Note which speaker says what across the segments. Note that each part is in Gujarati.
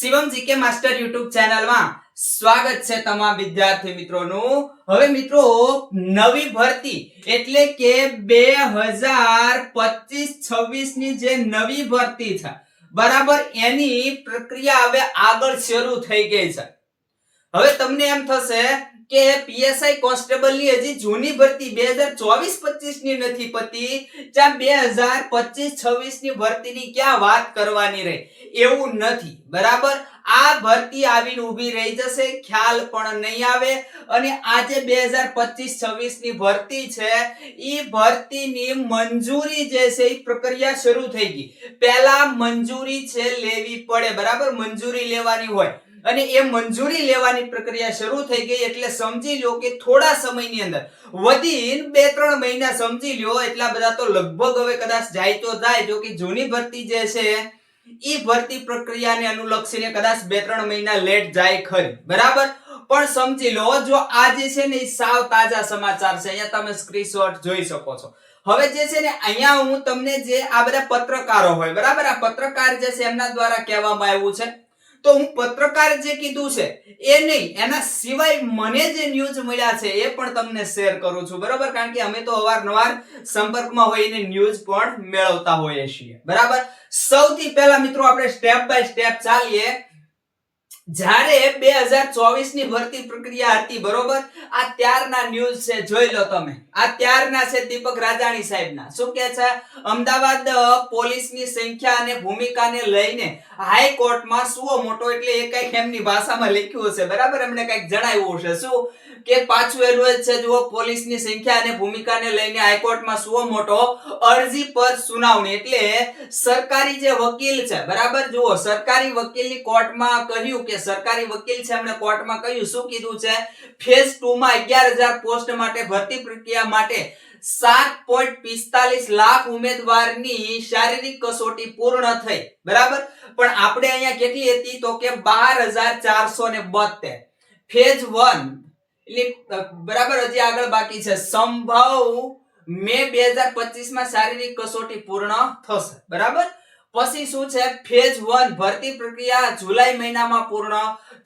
Speaker 1: શિવમ જીકે માસ્ટર યુટ્યુબ ચેનલમાં સ્વાગત છે તમામ વિદ્યાર્થી મિત્રોનું। હવે મિત્રો નવી ભરતી એટલે કે 2025-26 ની જે નવી ભરતી છે બરાબર એની પ્રક્રિયા હવે આગળ શરૂ થઈ ગઈ છે। હવે તમને એમ થશે કે પીએસઆઈ કોન્સ્ટેબલ ની હજી જૂની ભરતી 2024-25 ની નથી પતી, જ્યાં 2025-26 ની ભરતીની ક્યાં વાત કરવાની રહી, એવું નથી બરાબર। આ ભરતી આવીને ઊભી રહી જશે, ખ્યાલ પણ નહીં આવે। અને આજે 2025-26 ની ભરતી છે, ઈ ભરતીની મંજૂરી જે છે ઈ પ્રક્રિયા શરૂ થઈ ગઈ। પહેલા મંજૂરી છે લેવી પડે બરાબર, મંજૂરી લેવાની હોય અને એ મંજૂરી લેવાની પ્રક્રિયા શરૂ થઈ ગઈ એટલે સમજી લો કે થોડા સમયની અંદર વધીને 2-3 મહિના સમજી લો, એટલા બધા તો લગભગ હવે કદાચ જાય તો જાય। જો કે જૂની ભરતી જે છે ઈ ભરતી પ્રક્રિયાને અનુલક્ષીને કદાચ 2-3 મહિના લેટ જાય ખરી બરાબર, પણ સમજી લો જો આ જે છે ને ઈ સાવ તાજા સમાચાર છે। અહીંયા તમે સ્ક્રીનશોટ જોઈ શકો છો। હવે જે છે ને અહીંયા હું તમને જે આ બધા પત્રકારો હોય બરાબર, આ પત્રકાર જે છે એમના દ્વારા કહેવામાં આવ્યું છે, તો હું પત્રકાર જે કીધું છે એ નહીં, એના સિવાય મને જે ન્યૂઝ મળ્યા છે એ પણ તમને શેર કરું છું બરાબર, કારણ કે અમે તો અવારનવાર સંપર્કમાં હોઈને ન્યૂઝ પણ મેળવતા હોઈએ છીએ બરાબર। સૌથી પહેલા મિત્રો આપણે સ્ટેપ બાય સ્ટેપ ચાલીએ। જ્યારે 2024 ની ભરતી પ્રક્રિયા હતી બરોબર, આ ત્યારના ન્યૂઝ છે, જોઈ લો તમે। આ ત્યારના છે દીપક રાજાણી સાહેબના। શું કહે છે? અમદાવાદ પોલીસની સંખ્યા અને ભૂમિકાને લઈને હાઈકોર્ટમાં સુઓ મોટો, એટલે એ કઈક એમની ભાષામાં લખ્યું હશે બરાબર, એમણે કઈક જણાવ્યું હશે શું કે પાછું એલું જ છે, જુઓ, પોલીસની સંખ્યા અને ભૂમિકાને લઈને હાઈકોર્ટમાં સુઓ મોટો, અરજી પર સુનાવણી। એટલે સરકારી જે વકીલ છે બરાબર, જુઓ, સરકારી વકીલની કોર્ટમાં કહ્યું કે સરકારી વકીલ છે એમણે કોર્ટમાં કહ્યું, શું કીધું છે? ફેઝ 2 માં 11000 પોસ્ટ માટે ભરતી પ્રક્રિયા માટે 7.45 લાખ ઉમેદવારની શારીરિક કસોટી પૂર્ણ થઈ બરાબર, પણ આપણે અહીંયા કેટલી હતી તો કે 12472 ફેઝ 1 એટલે બરાબર, હજી આગળ બાકી છે। સંભવ મે 2025 માં શારીરિક કસોટી પૂર્ણ થશે બરાબર। પછી શું છે? ફેઝ 1 ભરતી પ્રક્રિયા જુલાઈ મહિનામાં પૂર્ણ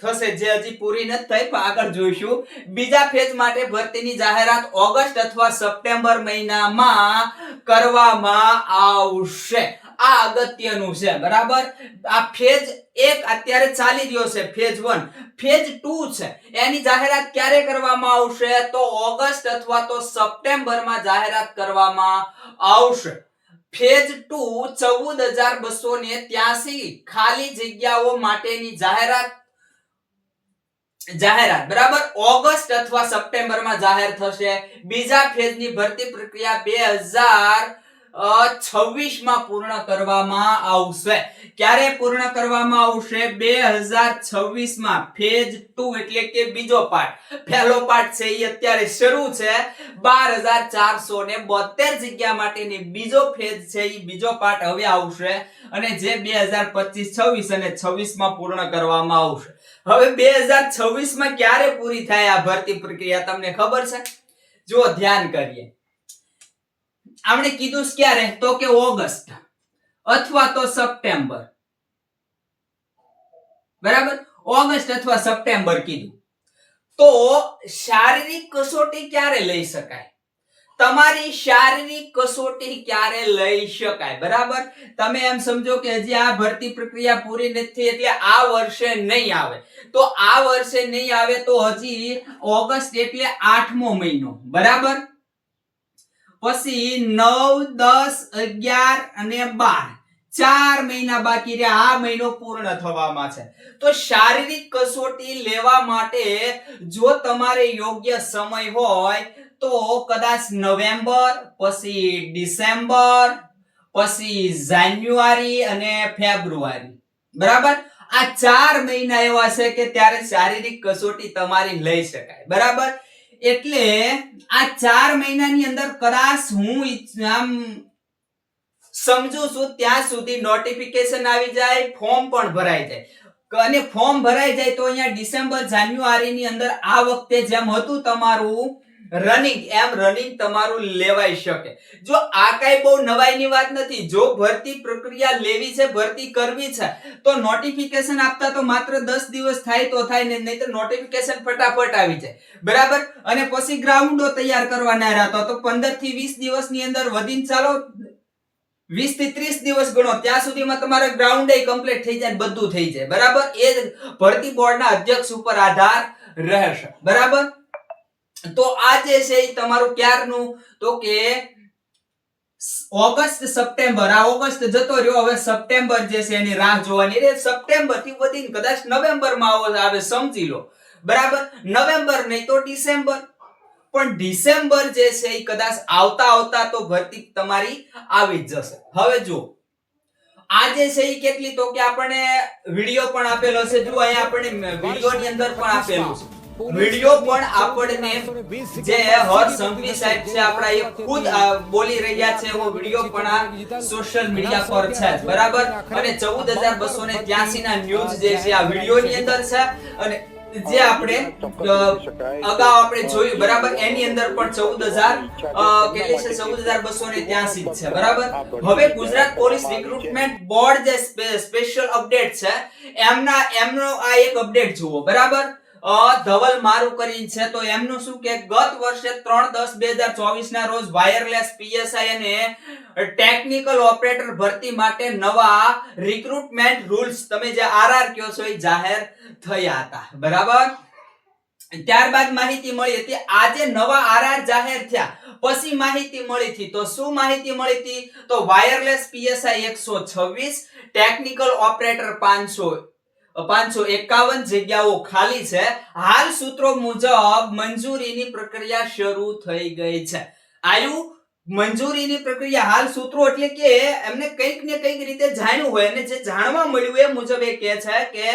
Speaker 1: થશે, જે હજી પૂરી નથી થઈ, પણ આગળ જોઈશું। બીજા ફેઝ માટે ભરતીની જાહેરાત ઓગસ્ટ અથવા સપ્ટેમ્બર મહિનામાં કરવામાં આવશે। આ અગત્યનું છે બરાબર। આ ફેઝ 1 અત્યારે ચાલી રહ્યો છે, ફેઝ 1। ફેઝ 2 છે એની જાહેરાત ક્યારે કરવામાં આવશે? તો ઓગસ્ટ અથવા તો સપ્ટેમ્બરમાં જાહેરાત કરવામાં આવશે। ફેઝ 2 14,283 ખાલી જગ્યાઓ માટેની જાહેરાત બરાબર ઓગસ્ટ અથવા સપ્ટેમ્બરમાં જાહેર થશે। બીજા ફેઝની ભરતી પ્રક્રિયા 2026 માં પૂર્ણ કરવામાં આવશે। ક્યારે પૂર્ણ કરવામાં આવશે? 2026 માં ફેઝ 2 એટલે કે બીજો પાર્ટ। પહેલો પાર્ટ છે એ અત્યારે શરૂ છે, 12472 જગ્યા માટેની બીજો ફેઝ છે એ બીજો પાર્ટ હવે આવશે, અને જે 2025-26 અને 26 માં પૂર્ણ કરવામાં આવશે। હવે 2026 માં ક્યારે પૂરી થાય આ ભરતી પ્રક્રિયા તમને ખબર છે? જો ધ્યાન કરીએ, આપણે કીધું ક્યારે તો કે ઓગસ્ટ અથવા તો સપ્ટેમ્બર બરાબર, ઓગસ્ટ અથવા સપ્ટેમ્બર કીધું। તો શારીરિક કસોટી ક્યારે લઈ શકાય? તમારી શારીરિક કસોટી ક્યારે લઈ શકાય બરાબર? તમે એમ સમજો કે હજી આ ભરતી પ્રક્રિયા પૂરી નથી એટલે આ વર્ષે નહીં આવે, તો આ વર્ષે નહીં આવે તો હજી ઓગસ્ટ એટલે 8મો મહિનો બરાબર, પછી 9, 10, 11 અને 12 4 મહિના બાકી રહ્યા, આ મહિનો પૂર્ણ થવામાં છે। તો શારીરિક કસોટી લેવા માટે જો તમારે યોગ્ય સમય હોય તો કદાચ નવેમ્બર, પછી ડિસેમ્બર, પછી જાન્યુઆરી અને ફેબ્રુઆરી બરાબર, આ 4 મહિના એવા છે કે ત્યારે શારીરિક કસોટી તમારી લઈ શકાય બરાબર। એટલે આ 4 મહિનાની અંદર કદાચ હું આમ સમજુ છું ત્યાં સુધી નોટિફિકેશન આવી જાય, ફોર્મ પણ ભરાઈ જાય, અને ફોર્મ ભરાઈ જાય તો અહીંયા ડિસેમ્બર જાન્યુઆરી ની અંદર આ વખતે જેમ હતું તમારું રનિંગ તમારું લેવાઈ શકે. જો આ કઈ બહુ નવાઈની વાત નથી. જો ભરતી પ્રક્રિયા લેવી છે, ભરતી કરવી છે, તો નોટિફિકેશન આપતા તો માત્ર 10 દિવસ થાય તો થાય ને, નહીં તો નોટિફિકેશન ફટાફટ આવી જાય. બરાબર. અને પછી ગ્રાઉન્ડો તૈયાર કરવાના રહેતા તો 15 થી 20 દિવસની અંદર વધીને ચાલો 20 થી 30 દિવસ ગણો, ત્યાં સુધીમાં તમારે ગ્રાઉન્ડ કમ્પ્લીટ થઈ જાય, બધું થઈ જાય. બરાબર. એ ભરતી બોર્ડના અધ્યક્ષ ઉપર આધાર રહેશે. બરાબર. તો આ જે છે એ તમારું ક્યારનું, તો કે ઓગસ્ટ સપ્ટેમ્બર. આ ઓગસ્ટ જતો રહ્યો, હવે સપ્ટેમ્બર જે છે એની રાહ જોવાની રહે. સપ્ટેમ્બર થી વધીને કદાચ નવેમ્બર માં આવે, સમજી લો. બરાબર. નવેમ્બર નહીં તો ડિસેમ્બર, પણ ડિસેમ્બર જે છે એ કદાચ આવતા તો ભરતી તમારી આવી જ જશે. હવે જો આ જે છે એ કેટલી, તો કે આપણે વિડિયો પણ આપેલો છે. જો અહીંયા આપણે વિડિયોની અંદર પણ આપેલું છે. વિડિયો પણ આપણને જે હર્ષ સંઘવી સાહેબ છે આપણા, એ ખુદ બોલી રહ્યા છે, એવો વિડિયો પણ આ સોશિયલ મીડિયા પર છે. બરાબર. અને 14283 ના ન્યૂઝ જે છે આ વિડિયોની અંદર છે. અને જે આપણે અગાઉ આપણે જોયું, બરાબર, એની અંદર પણ 14000 કેટલી છે, 14283 છે. બરાબર. હવે ગુજરાત પોલીસ રિક્રુટમેન્ટ બોર્ડ જે સ્પેશિયલ અપડેટ છે, એમનો આ એક અપડેટ જુઓ. બરાબર. ધવલ મારું કરીને છે, તો એમનું શું કે ગત વર્ષે 3/10/2024 ના રોજ વાયરલેસ પીએસઆઈ અને ટેકનિકલ ઓપરેટર ભરતી માટે નવા રિક્રુટમેન્ટ રૂલ્સ, તમે જે આરઆર કહો છો, એ જાહેર થયા હતા. બરાબર. ત્યારબાદ માહિતી મળી હતી, આજે નવા આરઆર જાહેર થયા પછી માહિતી મળી હતી. તો શું માહિતી મળી હતી? તો વાયરલેસ પીએસઆઈ 126, ટેકનિકલ ઓપરેટર 551 જગ્યાઓ ખાલી છે. હાલ સૂત્રો મુજબ મંજૂરીની પ્રક્રિયા શરૂ થઈ ગઈ છે. મંજૂરીની પ્રક્રિયા હાલ સૂત્રો એટલે કે એમને કંઈક ને કંઈક રીતે જાણ્યું હોય, અને જે જાણવા મળ્યું એ મુજબ એ કહે છે કે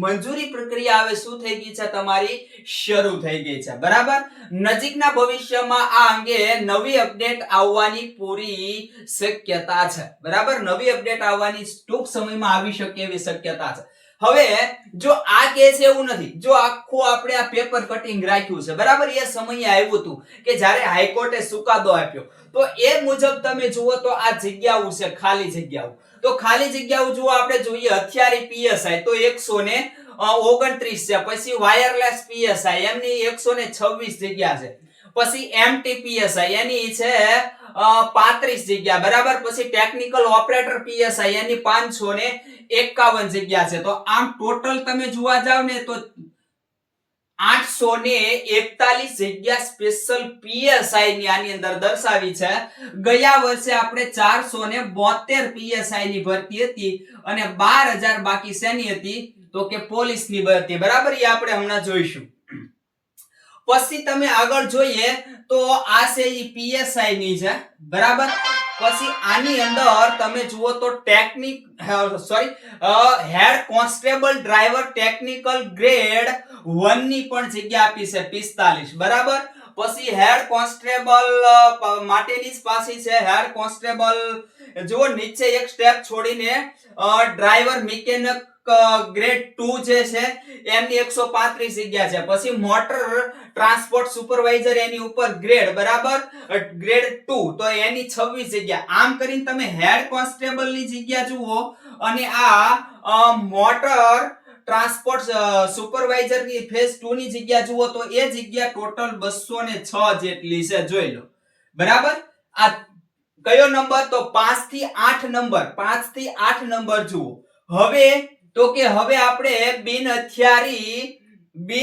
Speaker 1: મંજૂરી પ્રક્રિયા હવે શું થઈ ગઈ છે, તમારી શરૂ થઈ ગઈ છે. બરાબર. નજીકના ભવિષ્યમાં આ અંગે નવી અપડેટ આવવાની પૂરી શક્યતા છે. બરાબર. નવી અપડેટ આવવાની ટૂંક સમયમાં આવી શકે એવી શક્યતા છે. હવે જો આ કેસ એવું નથી, જો આખું આપણે આ પેપર કટિંગ રાખ્યું છે, બરાબર, એ સમયે આવ્યું હતું કે જ્યારે હાઈકોર્ટે ચુકાદો આપ્યો, તો એ મુજબ તમે જુઓ તો આ જગ્યાઓ છે, ખાલી જગ્યાઓ. તો ખાલી જગ્યાઓ જુઓ, આપણે જોઈએ હથિયારી પીએસઆઈ તો 129 છે. પછી વાયરલેસ પીએસઆઈ એમની 126 જગ્યા છે. પછી એમટી પીએસઆઈ એની છે 35 જગ્યા. બરાબર. પછી ટેકનિકલ ઓપરેટર પીએસઆઈ એની 551 જગ્યા છે. તો આમ ટોટલ તમે જોવા જાવ ને તો 841 જગ્યા સ્પેશિયલ પીએસઆઈ ની આની અંદર દર્શાવી છે. ગયા વર્ષે આપણે 472 પીએસઆઈ ની ભરતી હતી અને 12000 બાકી શેની હતી, તો કે પોલીસ ની ભરતી. બરાબર. એ આપણે હમણાં જોઈશું. પછી તમે આગળ જોઈએ તો આ છે ઈ પીએસઆઈ ની છે. બરાબર. પછી આની અંદર તમે જુઓ તો head constable driver technical grade 1 ની પણ જગ્યા આપી છે 45. બરાબર. પછી હેડ કોન્સ્ટેબલ માટેની પાછી છે. હેડ કોન્સ્ટેબલ જુઓ નીચે એક સ્ટેપ છોડીને ડ્રાઈવર મિકેનિક ગ્રેડ 2 જે છે એમની 135 જગ્યા છે. પછી મોટર ટ્રાન્સપોર્ટ સુપરવાઇઝર એની ઉપર ગ્રેડ, બરાબર, ગ્રેડ 2 તો એની 26 જગ્યા. આમ કરીને તમે હેડ કોન્સ્ટેબલ ની જગ્યા જુઓ અને આ મોટર ટ્રાન્સપોર્ટ સુપરવાઇઝર ની ફેઝ 2 ની જગ્યા જુઓ તો એ જગ્યા ટોટલ 206 જેટલી છે. જોઈ લો. બરાબર. આ કયો નંબર? તો 5 થી 8 નંબર. 5 થી 8 નંબર જુઓ. હવે તો કે હવે આપણે બિન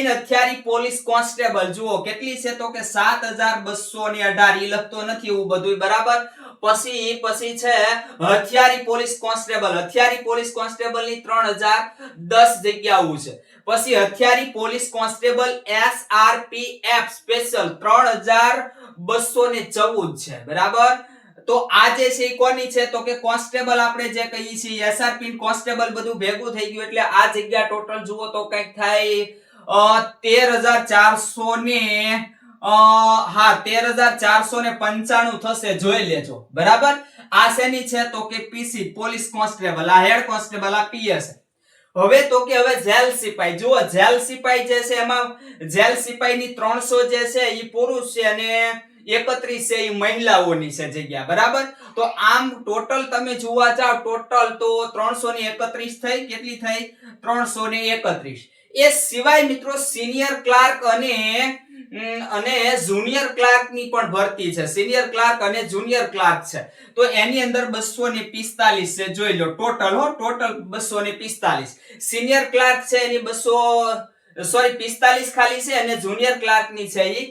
Speaker 1: હથિયારી પોલીસ કોન્સ્ટેબલ જુઓ કેટલી છે, તો કે 7218. ઈ લખતો નથી એવું બધું. બરાબર. પછી છે હથિયારી પોલીસ કોન્સ્ટેબલ. હથિયારી પોલીસ કોન્સ્ટેબલ ની 3010 જગ્યાઓ છે. પછી હથિયારી પોલીસ કોન્સ્ટેબલ SRPF સ્પેશિયલ 3214 છે. બરાબર. તો આ જે છે કોની છે, તો કે કોન્સ્ટેબલ આપણે જે કહીએ છીએ એસઆરપી કોન્સ્ટેબલ બધું ભેગું થઈ ગયું એટલે આ જગ્યા ટોટલ જુઓ તો કંઈક થાય 13400 ને 13495 થશે. જોઈ લેજો. બરાબર. આ શેની છે, તો કે પીસી પોલીસ કોન્સ્ટેબલ, આ હેડ કોન્સ્ટેબલ, આ પીએસ. હવે તો કે હવે જેલ સિપાઈ, જુઓ જેલ સિપાઈ જે છે એમાં જેલ સિપાઈની 300 જે છે એ પુરુષ છે અને 31 છે એ મહિલાઓની છે જગ્યા, બરાબર. તો આમ ટોટલ તમે જોવા જાવ ટોટલ તો 331 થઈ, કેટલી થઈ? 331. એ સિવાય મિત્રો સિનિયર ક્લાર્ક અને જુનિયર ક્લાર્ક ની પણ ભરતી છે. સિનિયર ક્લાર્ક અને જુનિયર ક્લાર્ક છે તો એની અંદર 245 છે, જોઈ લો ટોટલ 245. સિનિયર ક્લાર્ક છે એની 45 ખાલી છે અને જુનિયર ક્લાર્ક ની છે એ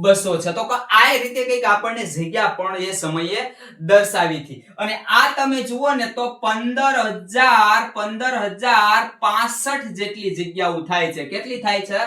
Speaker 1: 200 છે. તો આ રીતે કઈક આપણને જગ્યા પણ એ સમયે દર્શાવી હતી. અને આ તમે જુઓ ને તો 15,065 જેટલી જગ્યાઓ થાય છે. કેટલી થાય છે?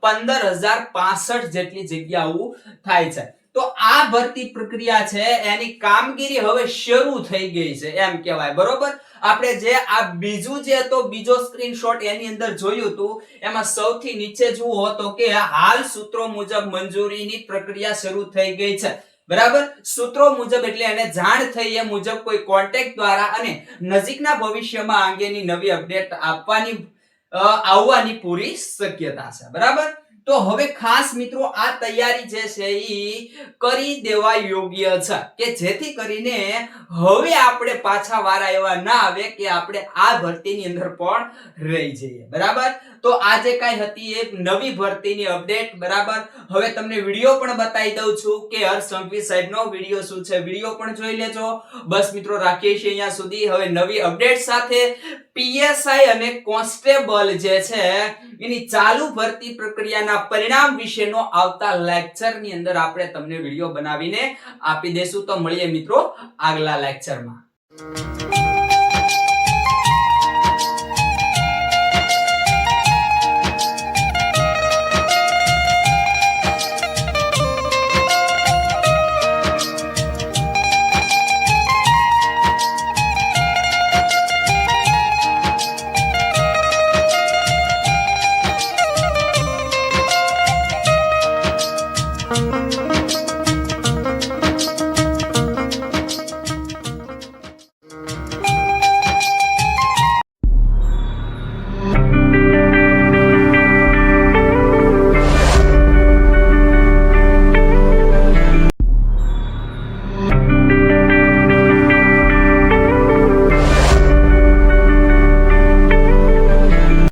Speaker 1: 15,065 જેટલી જગ્યાઓ થાય છે. તો આ ભરતી પ્રક્રિયા છે એની કામગીરી હવે શરૂ થઈ ગઈ છે એમ કહેવાય, બરોબર. આપણે જે આ બીજો સ્ક્રીનશોટ એની અંદર જોયું હતું એમાં સૌથી નીચે જુઓ તો કે હાલ સૂત્રો મુજબ મંજૂરીની પ્રક્રિયા શરૂ થઈ ગઈ છે, બરાબર. સૂત્રો મુજબ એટલે એને જાણ થઈ એ મુજબ કોઈ કોન્ટેક્ટ દ્વારા અને નજીકના ભવિષ્યમાં અંગેની નવી અપડેટ આવવાની પૂરી શક્યતા છે, બરાબર. તો હવે ખાસ મિત્રો આ તૈયારી જે છે ઈ કરી દેવા યોગ્ય છે કે જેથી કરીને હવે આપણે પાછા વારા એવા ના આવે કે આપણે આ ભરતીની અંદર પણ રહી જઈએ, બરાબર. તો આજે કઈ હતી એક નવી ભરતીની અપડેટ, બરાબર. હવે તમને વિડિયો પણ બતાવી દઉં છું કે હર્ષ સંઘવી સાહેબનો વિડિયો શું છે, વિડિયો પણ જોઈ લેજો. બસ મિત્રો રાખીએ છીએ અહીંયા સુધી. હવે નવી અપડેટ સાથે પીએસઆઈ અને કોન્સ્ટેબલ જે છે એની ચાલુ ભરતી પ્રક્રિયાના પરિણામ વિશેનો આવતા લેક્ચરની અંદર આપણે તમને વિડિયો બનાવીને આપી દેશું. તો મળીએ મિત્રો આગલા લેક્ચરમાં.